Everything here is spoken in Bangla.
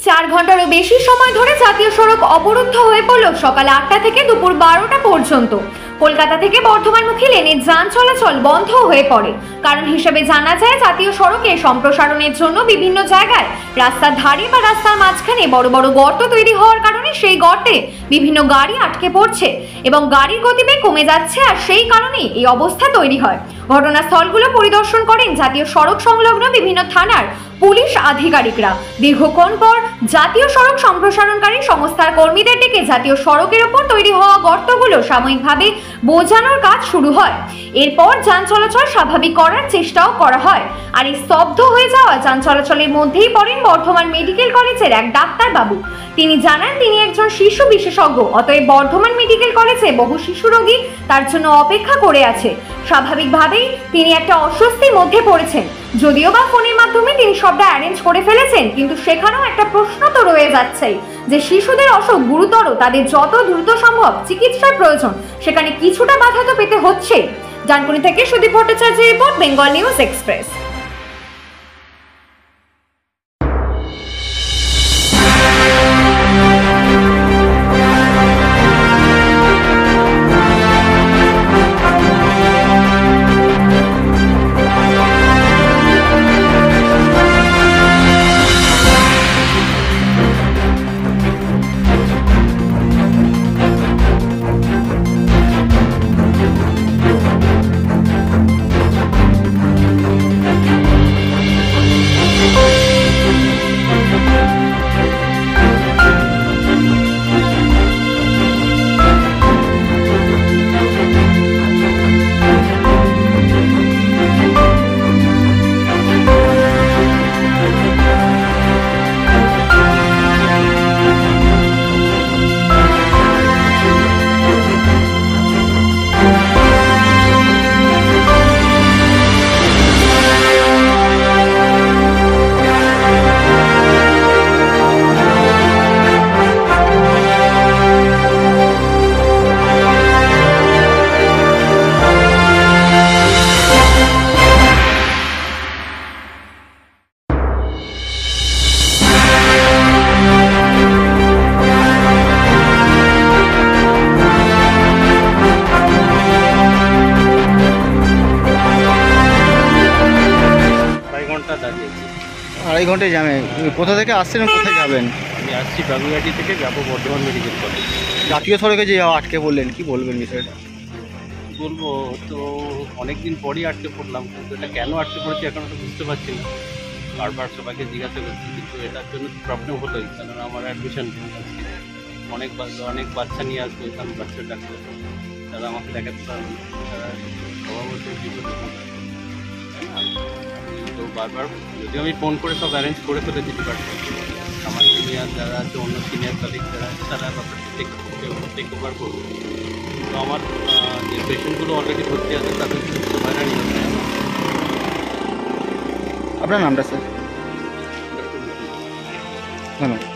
4 ঘন্টারও বেশি সময় ধরে জাতীয় সড়ক অবরুদ্ধ হয়ে পড়ল সকাল 8টা থেকে দুপুর 12টা পর্যন্ত। কলকাতা থেকে বর্ধমানমুখী লেনে যান চলাচল বন্ধ হয়ে পড়ে। কারণ হিসেবে জানা যায়, জাতীয় সড়কে সম্প্রসারণের জন্য বিভিন্ন জায়গায় রাস্তার ধারে বা রাস্তার মাঝখানে বড় বড় গর্ত তৈরি হওয়ার কারণে সেই গর্তে বিভিন্ন গাড়ি আটকে পড়ছে এবং গাড়ির গতিবেগ কমে যাচ্ছে, আর সেই কারণেই এই অবস্থা তৈরি হয়। ঘটনাস্থলগুলো পরিদর্শন করেন জাতীয় সড়ক সংলগ্ন বিভিন্ন থানার পুলিশ আধিকারিকরা। দীর্ঘক্ষণ পর জাতীয় সড়ক সম্প্রসারণকারী সংস্থার কর্মীদের ডেকে জাতীয় সড়কের ওপর তৈরি হওয়া গর্তগুলো সাময়িকভাবে বোঝানোর কাজ শুরু হয়। এরপর যান চলাচল স্বাভাবিক করার চেষ্টাও করা হয়। আর এই স্তব্ধ হয়ে যাওয়া যান চলাচলের মধ্যেই পড়েন বর্ধমান মেডিকেল কলেজের এক ডাক্তারবাবু। তিনি জানান, তিনি একজন শিশু বিশেষজ্ঞ, অতএব বর্ধমান মেডিকেল কলেজে বহু শিশু রোগী তার জন্য অপেক্ষা করে আছে। স্বাভাবিকভাবেই তিনি একটা অস্বস্তির মধ্যে পড়েছেন। যদিও বা ফোনের মাধ্যমে তিনি সবটা অ্যারেঞ্জ করে ফেলেছেন, কিন্তু সেখানেও একটা প্রশ্ন তো রয়ে যাচ্ছে যে শিশুদের অসুখ গুরুতর, তাদের যত দ্রুত সম্ভব চিকিৎসার প্রয়োজন, সেখানে কিছুটা বাধা তো পেতে হচ্ছে। জানকুনি থেকে সুদীপ ভট্টাচার্যের রিপোর্ট, বেঙ্গল নিউজ এক্সপ্রেস। আড়াই ঘন্টায় যাবে। কোথা থেকে আসছেন, কোথায় যাবেন? আমি আসছি বাগুইহাটি থেকে, যাবো বর্ধমান মেডিকেল কলেজ। জাতীয় সড়কে যে আটকে পড়লেন, কি বলবেন বিষয়টা? বলবো তো, অনেকদিন পরই আটকে পড়লাম, কিন্তু এটা কেন আটকে পড়েছি এখন তো বুঝতে পারছি না। বারবার সবাইকে জিজ্ঞাসা করছি, কিন্তু এটার জন্য প্রবলেম হলোই, কারণ আমার অ্যাডমিশন অনেক বাচ্চা নিয়ে আসবো এখানে, বাচ্চা ডাক্তার তারা আমাকে দেখাতে পারবে, তারা স্বভাবত বিপদে তো বারবার, যদিও আমি ফোন করে সব অ্যারেঞ্জ করে ফেলেছি ডিপার্টমেন্ট, আমার সিনিয়র যারা আছে, অন্য সিনিয়র কলিগ যারা আছে, তারা ব্যাপারটা টেক ওভার করবে। তো আমার যে পেশেন্টগুলো অলরেডি ভর্তি আছে তাদের কিছু হয়রানি হচ্ছে। আপনার নামটা স্যার? ধন্যবাদ।